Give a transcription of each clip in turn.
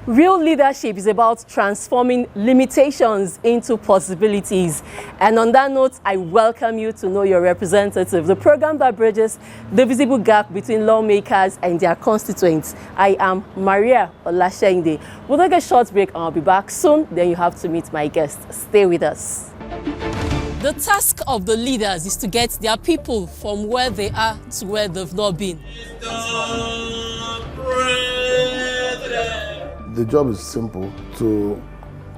Real leadership is about transforming limitations into possibilities. And on that note, I welcome you to Know Your Representative, the program that bridges the visible gap between lawmakers and their constituents. I am Mariah Olashende. We'll take a short break and I'll be back soon. Then you have to meet my guest. Stay with us. The task of the leaders is to get their people from where they are to where they've not been. The job is simple: to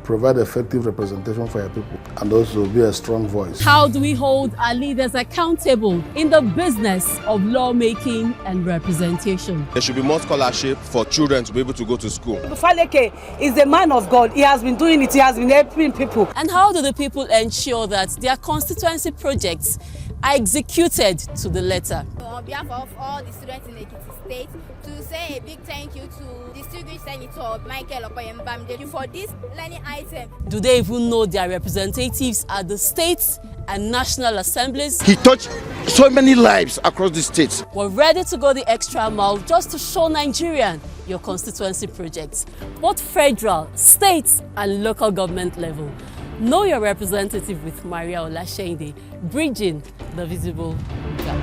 provide effective representation for your people and also be a strong voice. How do we hold our leaders accountable in the business of lawmaking and representation? There should be more scholarship for children to be able to go to school. Faleke is a man of God. He has been doing it. He has been helping people. And how do the people ensure that their constituency projects are executed to the letter? On behalf of all the students in Ekiti State, to say a big thank you to distinguished Senator Michae and Bamidele for this learning item. Do they even know their representatives at the states and national assemblies? He touched so many lives across the states. We're ready to go the extra mile just to show Nigerian your constituency projects, both federal, state, and local government level. Know Your Representative with Mariah Olashende, bridging the visible gap.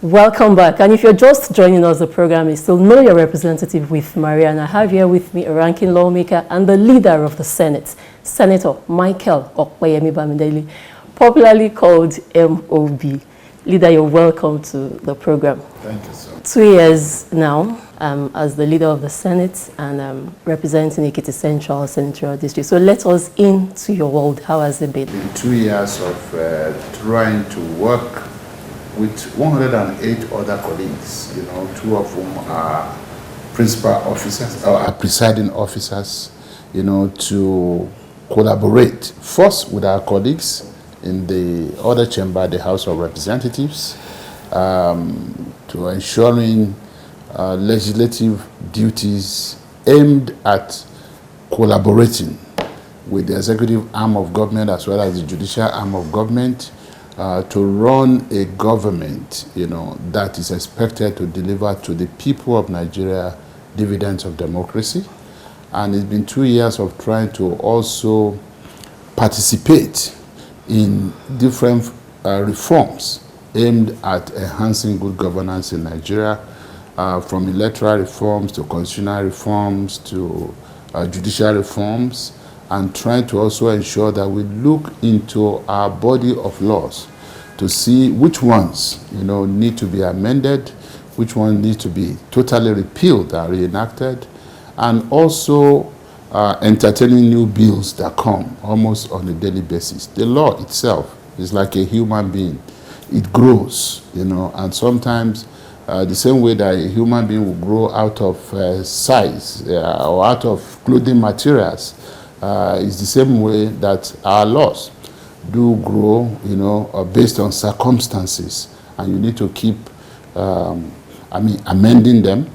Welcome back. And if you're just joining us, the program is still Know Your Representative with Mariah. And I have here with me a ranking lawmaker and the leader of the Senate, Senator Michae Opeyemi Bamidele, popularly called MOB. Leader, you're welcome to the program. Thank you, sir. 2 years now as the leader of the Senate and representing Ekiti Central Senatorial District. So let us into your world. How has it been? 2 years of trying to work with 108 other colleagues, you know, 2 of whom are principal officers or are presiding officers, you know, to collaborate first with our colleagues in the other chamber, the House of Representatives, to ensuring legislative duties aimed at collaborating with the executive arm of government as well as the judicial arm of government to run a government, you know, that is expected to deliver to the people of Nigeria dividends of democracy. And it's been 2 years of trying to also participate in different reforms aimed at enhancing good governance in Nigeria, from electoral reforms to constitutional reforms to judicial reforms, and trying to also ensure that we look into our body of laws to see which ones, you know, need to be amended, which ones need to be totally repealed and reenacted, and also entertaining new bills that come almost on a daily basis. The law itself is like a human being. It grows, you know, and sometimes the same way that a human being will grow out of size or out of clothing materials, is the same way that our laws do grow, you know, based on circumstances, and you need to keep, amending them.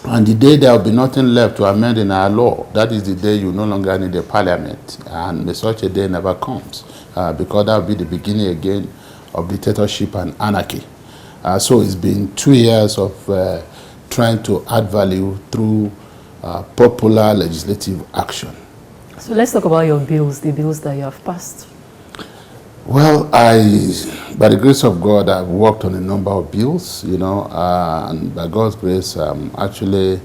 And the day there will be nothing left to amend in our law, that is the day you no longer need a parliament, and such a day never comes, because that will be the beginning again of dictatorship and anarchy. So it's been 2 years of trying to add value through popular legislative action. So let's talk about your bills, the bills that you have passed. Well, by the grace of God, I've worked on a number of bills, you know, and by God's grace, I'm actually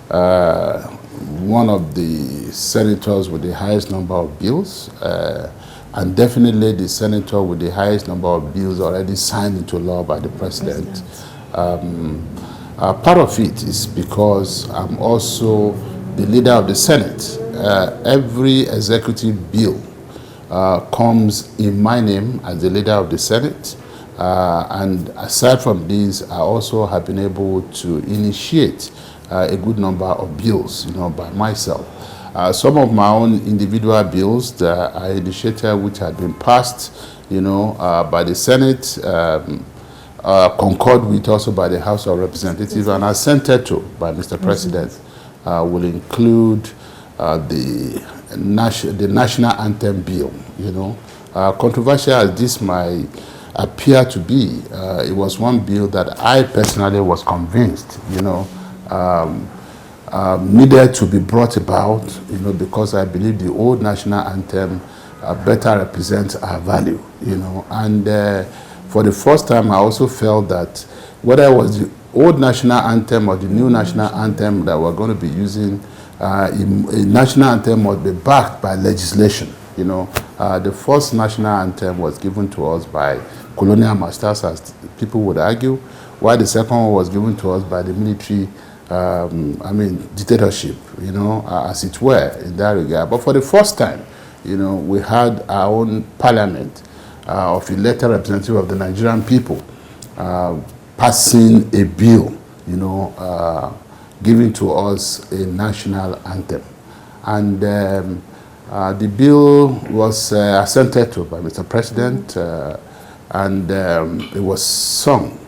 one of the senators with the highest number of bills, and definitely the senator with the highest number of bills already signed into law by the president. Part of it is because I'm also the leader of the Senate. Every executive bill comes in my name as the leader of the Senate, and aside from these, I also have been able to initiate a good number of bills, you know, by myself. Some of my own individual bills that I initiated, which had been passed, you know, by the Senate, concurred with also by the House of Representatives, and assented to by Mr. President, will include the national anthem bill, you know. Controversial as this might appear to be, it was one bill that I personally was convinced, you know, needed to be brought about, because I believe the old national anthem better represents our value, And for the first time, I also felt that whether it was the old national anthem or the new national anthem that we're going to be using, a national anthem must be backed by legislation. The first national anthem was given to us by colonial masters, as people would argue, while the second one was given to us by the military, dictatorship, as it were, in that regard. But for the first time, we had our own parliament of elected representatives of the Nigerian people passing a bill, giving to us a national anthem. And the bill was assented to by Mr. President, and it was sung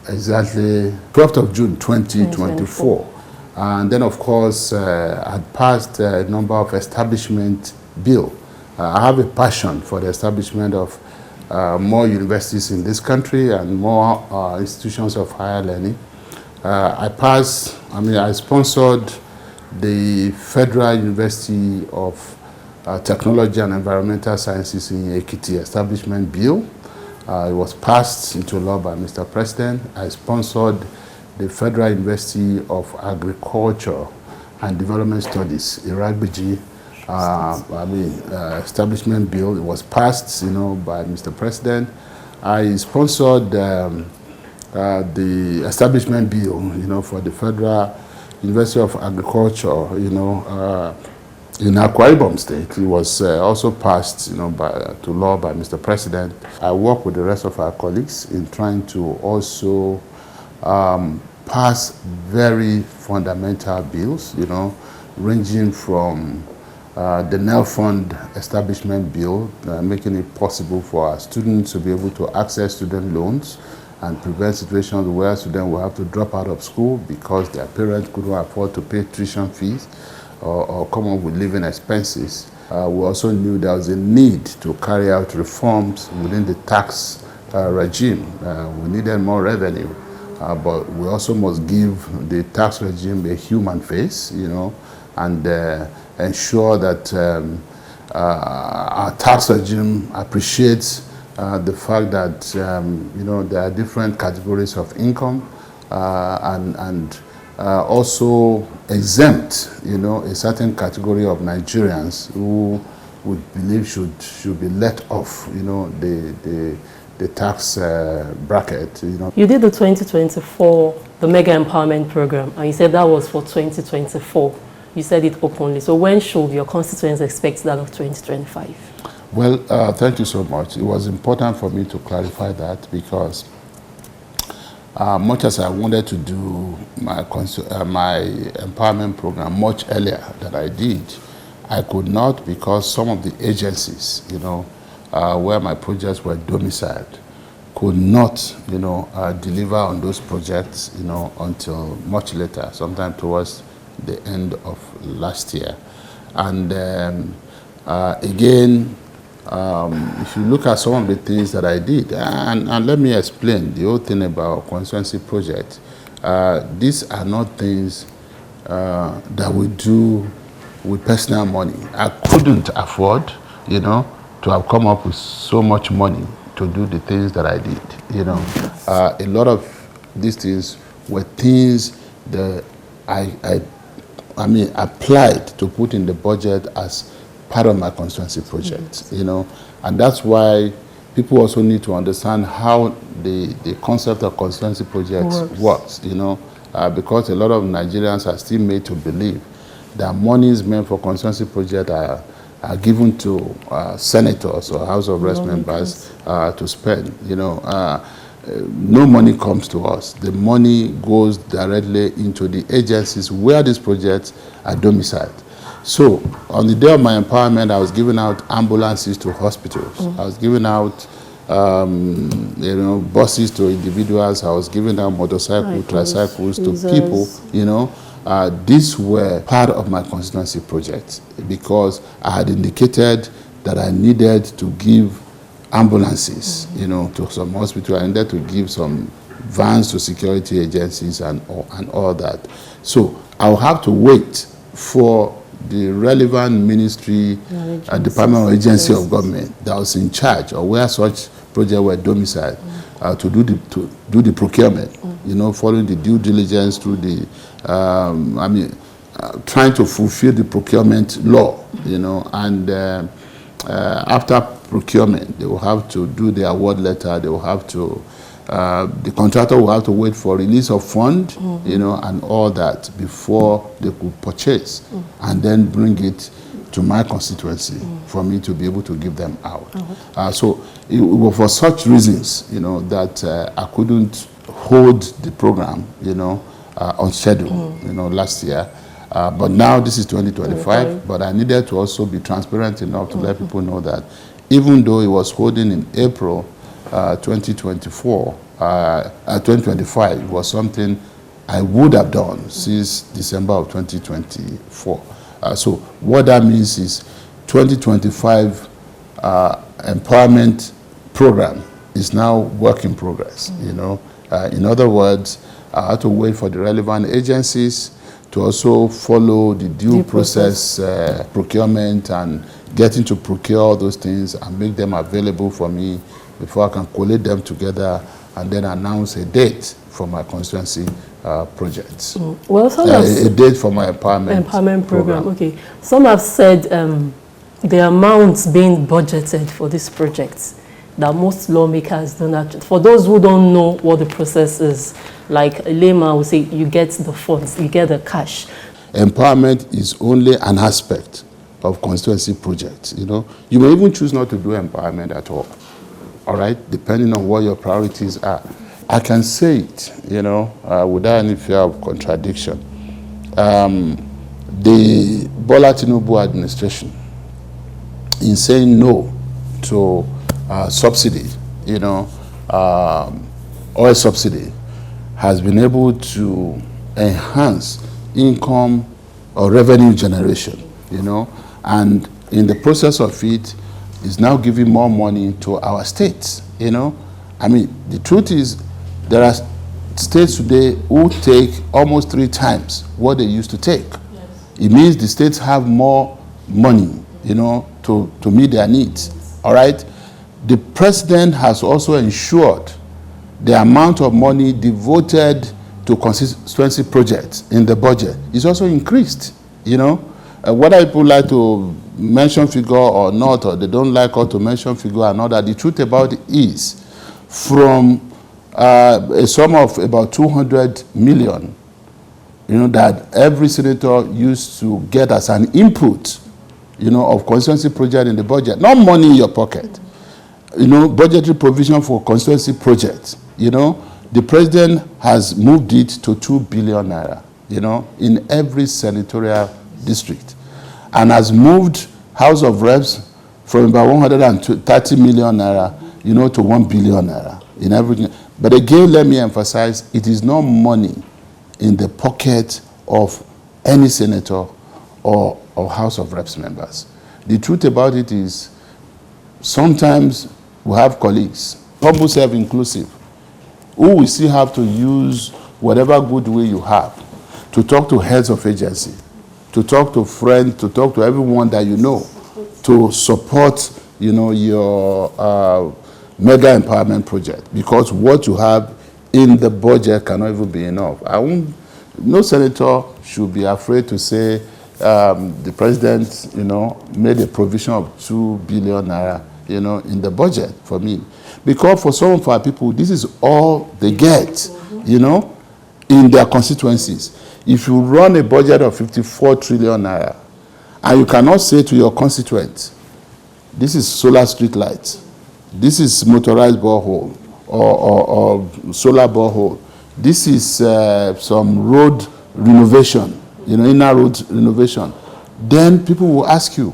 exactly 12th of June 2024. And then, of course, had passed a number of establishment bill. I have a passion for the establishment of more universities in this country and more institutions of higher learning. I sponsored the Federal University of Technology and Environmental Sciences in Ekiti Establishment Bill. It was passed into law by Mr. President. I sponsored the Federal University of Agriculture and Development Studies, Iragbiji, establishment bill. It was passed, by Mr. President. I sponsored the establishment bill, for the Federal University of Agriculture, in Akwa Ibom State. It was also passed, to law by Mr. President. I work with the rest of our colleagues in trying to also pass very fundamental bills, ranging from the NEL Fund Establishment Bill, making it possible for our students to be able to access student loans and prevent situations where students will have to drop out of school because their parents couldn't afford to pay tuition fees or come up with living expenses. We also knew there was a need to carry out reforms within the tax regime. We needed more revenue, but we also must give the tax regime a human face, and ensure that our tax regime appreciates the fact that there are different categories of income and also exempt a certain category of Nigerians who we believe should be let off the tax bracket. You did the 2024 the Mega Empowerment Program, and you said that was for 2024. You said it openly. So when should your constituents expect that of 2025? Well, thank you so much. It was important for me to clarify that because much as I wanted to do my empowerment program much earlier than I did, I could not because some of the agencies, where my projects were domiciled, could not, deliver on those projects, until much later, sometime towards the end of last year. And again, if you look at some of the things that I did, and let me explain the whole thing about constituency project. These are not things that we do with personal money. I couldn't afford, to have come up with so much money to do the things that I did. A lot of these things were things that I applied to put in the budget as part of my constituency project, and that's why people also need to understand how the concept of constituency projects works, because a lot of Nigerians are still made to believe that monies meant for constituency projects are given to senators or House of Reps members to spend. No money comes to us. The money goes directly into the agencies where these projects are domiciled. So on the day of my empowerment, I was giving out ambulances to hospitals. I was giving out buses to individuals. I was giving out motorcycles, tricycles to people, These were part of my constituency project because I had indicated that I needed to give ambulances, to some hospital. I needed to give some vans to security agencies and all that. So I'll have to wait for the relevant ministry, department or agency of government that was in charge or where such projects were domiciled to do the procurement. You know, following the due diligence through the, trying to fulfill the procurement law. You know, and after procurement, they will have to do the award letter. They will have to. The contractor will have to wait for release of fund, you know, and all that before they could purchase and then bring it to my constituency for me to be able to give them out. So it was for such reasons, you know, that I couldn't hold the program, you know, on schedule, you know, last year. But now this is 2025, but I needed to also be transparent enough to let people know that even though it was holding in April 2024, 2025 was something I would have done since December of 2024. So what that means is 2025 empowerment program is now work in progress, you know. In other words, I had to wait for the relevant agencies to also follow the due process procurement and getting to procure all those things and make them available for me before I can collate them together and then announce a date for my constituency projects. Well, some a date for my empowerment program. Okay. Some have said the amounts being budgeted for these projects that most lawmakers don't actually. For those who don't know what the process is, like a layman will say, you get the funds, you get the cash. Empowerment is only an aspect of constituency projects. You know, you may even choose not to do empowerment at all. All right, depending on what your priorities are. I can say it, you know, without any fear of contradiction. The Bola Tinubu administration, in saying no to subsidy, you know, oil subsidy, has been able to enhance income or revenue generation, you know, and in the process of it, is now giving more money to our states, you know. I mean, the truth is, there are states today who take almost 3 times what they used to take. Yes. It means the states have more money, you know, to meet their needs, all right? The president has also ensured the amount of money devoted to constituency projects in the budget is also increased, you know. Whether people like to mention figure or not, or they don't like us to mention figure or not, that the truth about it is, from a sum of about 200 million, you know, that every senator used to get as an input, you know, of constituency project in the budget, not money in your pocket, you know, budgetary provision for constituency projects, you know, the president has moved it to 2 billion naira, you know, in every senatorial district, and has moved House of Reps from about 130 million naira, you know, to 1 billion naira in everything. But again, let me emphasize, it is not money in the pocket of any senator or House of Reps members. The truth about it is, sometimes we have colleagues, humble self-inclusive, who will still have to use whatever good way you have to talk to heads of agency, to talk to friends, to talk to everyone that you know, to support, you know, your mega empowerment project, because what you have in the budget cannot even be enough. No senator should be afraid to say the president, you know, made a provision of 2 billion naira, you know, in the budget for me. Because for some of our people, this is all they get, you know, in their constituencies. If you run a budget of 54 trillion naira, and you cannot say to your constituents, this is solar street lights, this is motorized borehole or solar borehole, this is some road renovation, you know, inner road renovation, then people will ask you,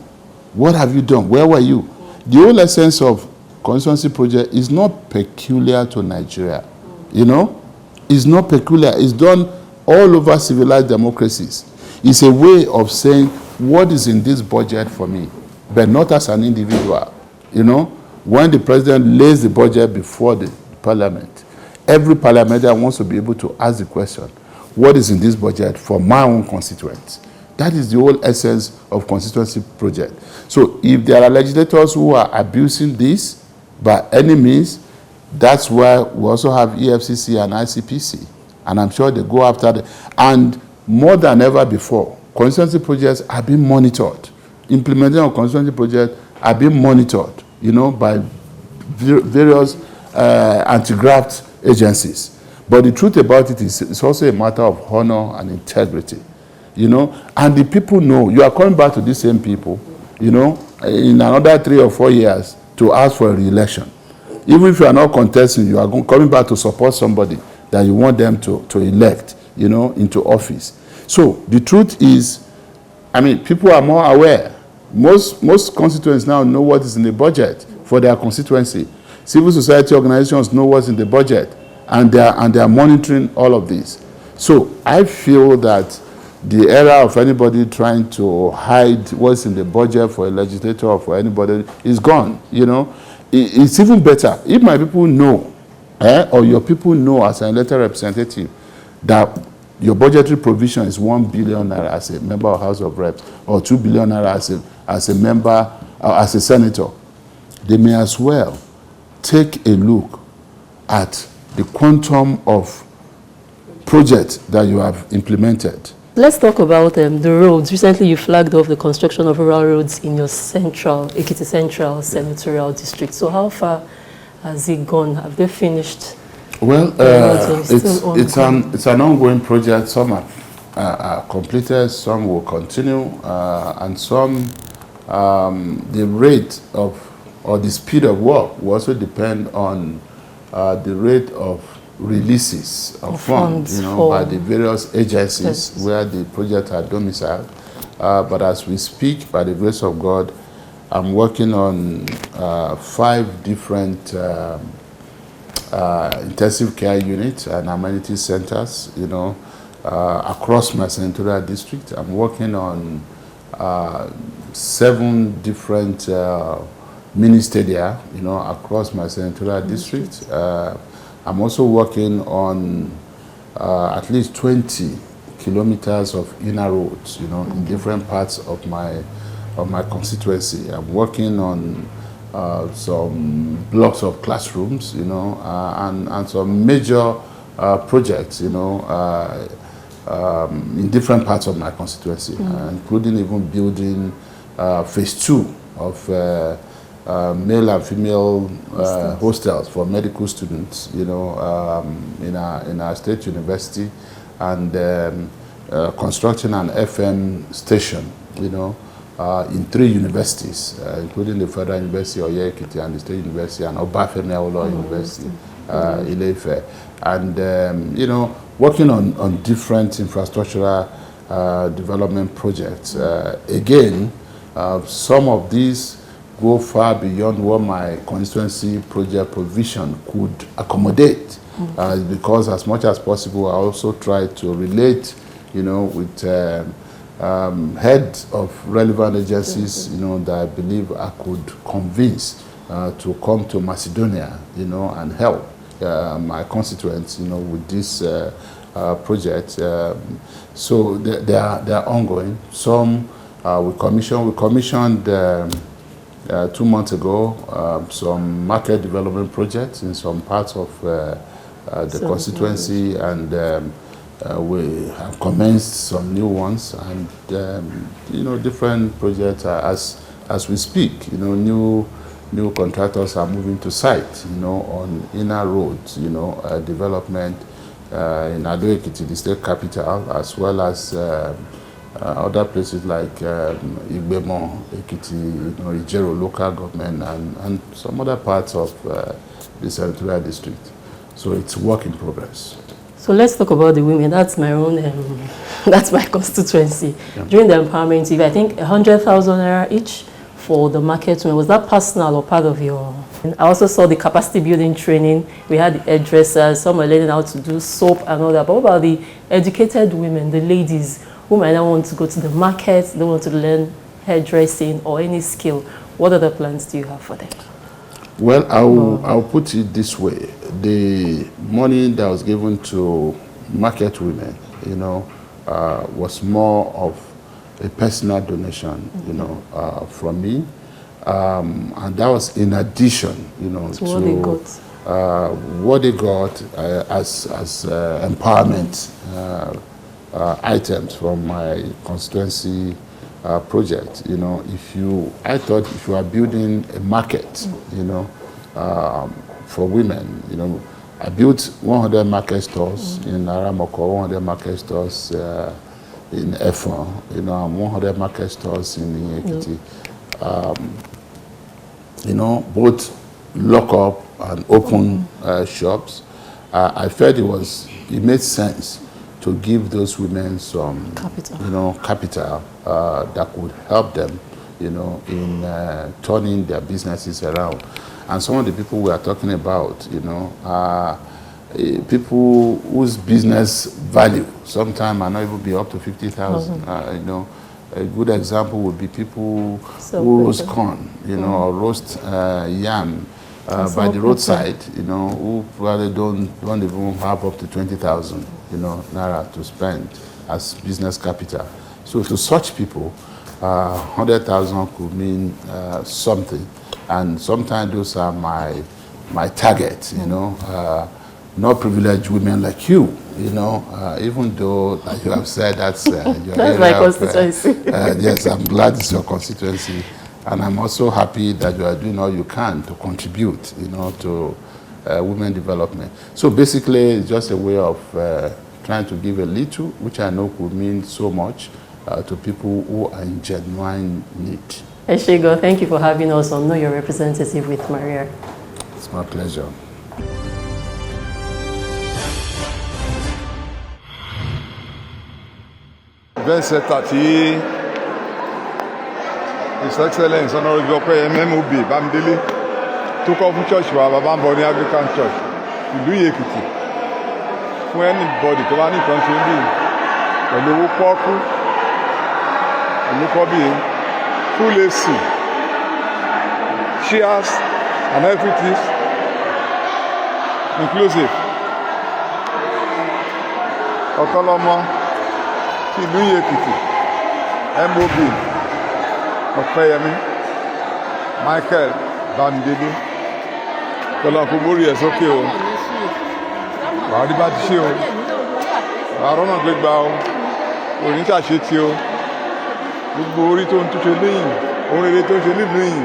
what have you done? Where were you? The whole essence of constituency project is not peculiar to Nigeria, you know? It's not peculiar. It's done all over civilized democracies. It's a way of saying, what is in this budget for me? But not as an individual, you know? When the president lays the budget before the parliament, every parliamentarian wants to be able to ask the question, what is in this budget for my own constituents? That is the whole essence of constituency project. So if there are legislators who are abusing this by any means, that's why we also have EFCC and ICPC. And I'm sure they go after it. And more than ever before, constituency projects are being monitored. Implementation of constituency projects are being monitored, by various anti-graft agencies. But the truth about it is it's also a matter of honor and integrity, and the people know. You are coming back to these same people, in another 3 or 4 years to ask for a re-election. Even if you are not contesting, you are coming back to support somebody that you want them to elect, into office. So the truth is, people are more aware. Most constituents now know what is in the budget for their constituency. Civil society organizations know what's in the budget, and they are monitoring all of this. So I feel that the era of anybody trying to hide what's in the budget for a legislator or for anybody is gone. It's even better if my people know, or your people know as an elected representative, that your budgetary provision is 1 billion naira as a member of House of Reps, or 2 billion naira as a member, as a senator. They may as well take a look at the quantum of projects that you have implemented. Let's talk about the roads. Recently, you flagged off the construction of rural roads in your Ekiti Central Senatorial District. So how far has it gone? Have they finished? Well, it's an ongoing project. Some are completed, some will continue, and some, the rate of, or the speed of work will also depend on the rate of releases of funds, by the various agencies where the projects are domiciled. But as we speak, by the grace of God, I'm working on 5 different intensive care units and amenity centers, across my senatorial district. I'm working on 7 different mini stadia, across my senatorial district. I'm also working on at least 20 kilometers of inner roads, in different parts of my constituency. I'm working on some blocks of classrooms, and some major projects, in different parts of my constituency, including even building phase 2 of male and female hostels for medical students, in our state university, and constructing an FM station, in 3 universities, including the Federal University of Ekiti and the State University and Obafemi Awolowo University, Ile-Ife, and working on different infrastructural development projects. Again, some of these go far beyond what my constituency project provision could accommodate, because as much as possible I also try to relate, with heads of relevant agencies, that I believe I could convince to come to Macedonia, and help my constituents, with this project. So they are ongoing. Some we commissioned 2 months ago some market development projects in some parts of the constituency, and we have commenced some new ones, and different projects as we speak. New contractors are moving to site, on inner roads, development in Ado-Ekiti, the state capital, as well as other places like Igbemo, Ekiti, Ijero local government, and some other parts of the senatorial district. So it's work in progress. So let's talk about the women. That's my own, that's my constituency. Yeah. During the empowerment TV, I think 100,000 naira each for the market women. Was that personal or part of your? And I also saw the capacity building training. We had the hairdressers, some are learning how to do soap and all that. But what about the educated women, the ladies who might not want to go to the market, they want to learn hairdressing or any skill? What other plans do you have for them? Well, I'll put it this way. The money that was given to market women, was more of a personal donation, from me. And that was in addition, to what they got as empowerment items from my constituency project. I thought if you are building a market, for women, I built 100 market stores in Aramoko, 100 market stores in Efon, 100 market stores in Ekiti. Both lock up and open shops. I felt it made sense to give those women some capital that could help them, in turning their businesses around. And some of the people we are talking about, are people whose business value sometimes might not even be up to 50,000. A good example would be people who roast corn, or roast yam by the roadside, who probably don't even have up to 20,000, naira to spend as business capital. So to such people, 100,000 could mean something, and sometimes those are my targets, not privileged women like you, even though, like you have said, that's your that's my constituency. Yes, I'm glad it's your constituency, and I'm also happy that you are doing all you can to contribute, to women development. So basically, it's just a way of trying to give a little, which I know could mean so much to people who are in genuine need. Eshigo, thank you for having us on Know Your Representative with Mariah. It's my pleasure. Event center tí His Excellence Honorable Opeyemi MOB Bamidele tó kọ́ fún church wa bàbá ń bọ̀ ní Anglican Church ìlú Èkìtì fún anybody tó bá ní nǹkan ṣe ń bì pẹ̀lú owó pọ́ọ́kú ìlú kọ́ bíi full AC chairs and everything inclusive ọ̀kọ́lọ́mọ ti ìlú Èkìtì MOB Opeyemi Michae Bamidele kọlọ́n kó borí ẹ̀ sókè o wàá rí bá ti ṣe o wàá rọ́nà gbégbá o òní ṣàṣetì o gbogbo orí tó ń túnṣe lẹ́yìn ohun rere tó ń ṣe nílùú yìí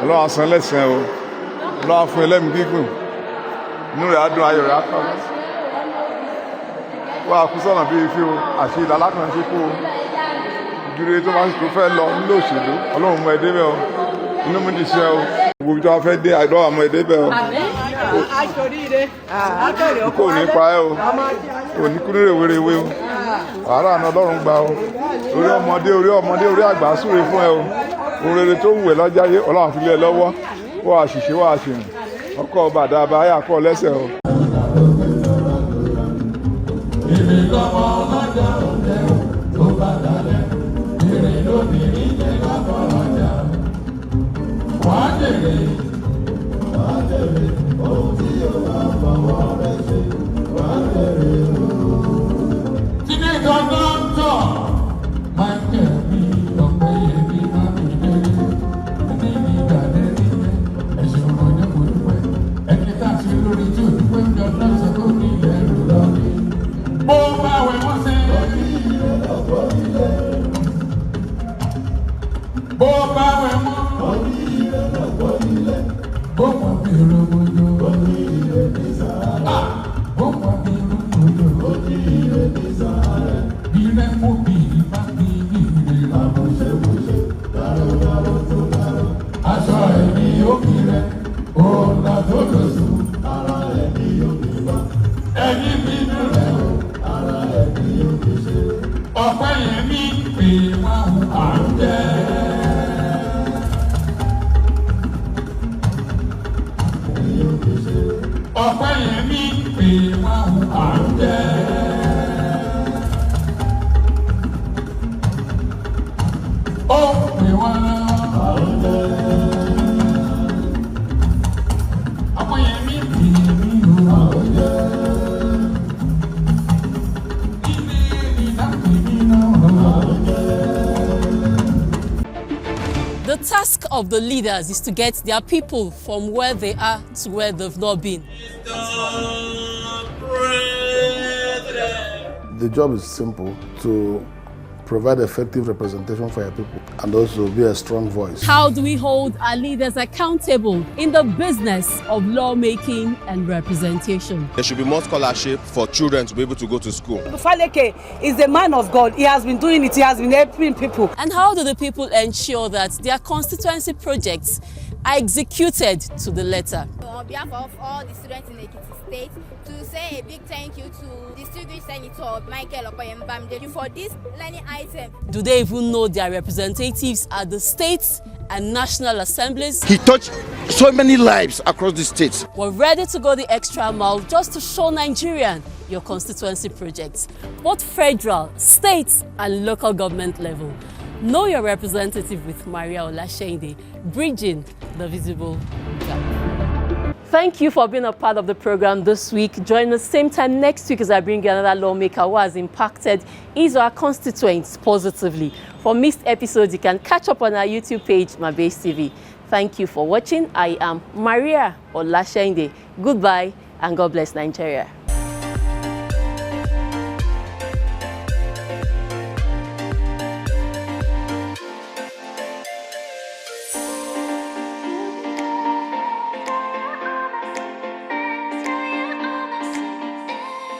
Ọlọ́run á san lẹ́san o Ọlọ́run á fún ẹlẹ́mìí gígùn inú rẹ̀ á dùn ayọ̀ rẹ̀ á kọ́ wá kú sọ̀nà bíi fi o àṣẹ ìdálákan ṣe kú o ìdúró tó máa ń tó fẹ́ lọ nílò òṣèlú Ọlọ́run mú ẹ débẹ̀ o inú mi ti ṣe o gbogbo tó wá fẹ́ dé àìdọ́ àmọ́ ẹ débẹ̀ o kò ní pa ẹ́ o kò ní kú ní rèwerèwe o wàhálà àná Ọlọ́run gbà o orí ọmọdé orí àgbà súre fún ẹ o ohun rere tó wù ẹ́ lọ́jà yé Ọlọ́run fi lé ẹ lọ́wọ́ wọ́n àṣìṣe wọ́n àṣìrìn ọkọ̀ ọba àdàbà ayé àkọ́ lẹ́sẹ̀ o. of the leaders is to get their people from where they are to where they've not been. The job is simple: to provide effective representation for your people and also be a strong voice. How do we hold our leaders accountable in the business of lawmaking and representation? There should be more scholarship for children to be able to go to school. Faleke is a man of God. He has been doing it. He has been helping people. And how do the people ensure that their constituency projects are executed to the letter? On behalf of all the students in Ekiti State, to say a big thank you to distinguished Senator Michae and Bamidele for this learning item. Do they even know their representatives at the states and national assemblies? He touched so many lives across the states. We're ready to go the extra mile just to show Nigerian your constituency projects, both federal, state and local government level. Know your representative with Mariah, bridging the visible gap. Thank you for being a part of the program this week. Join us same time next week as I bring you another lawmaker who has impacted his or her constituents positively. For missed episodes, you can catch up on our YouTube page, MyBase TV. Thank you for watching. I am Mariah Olashainde. Goodbye and God bless Nigeria.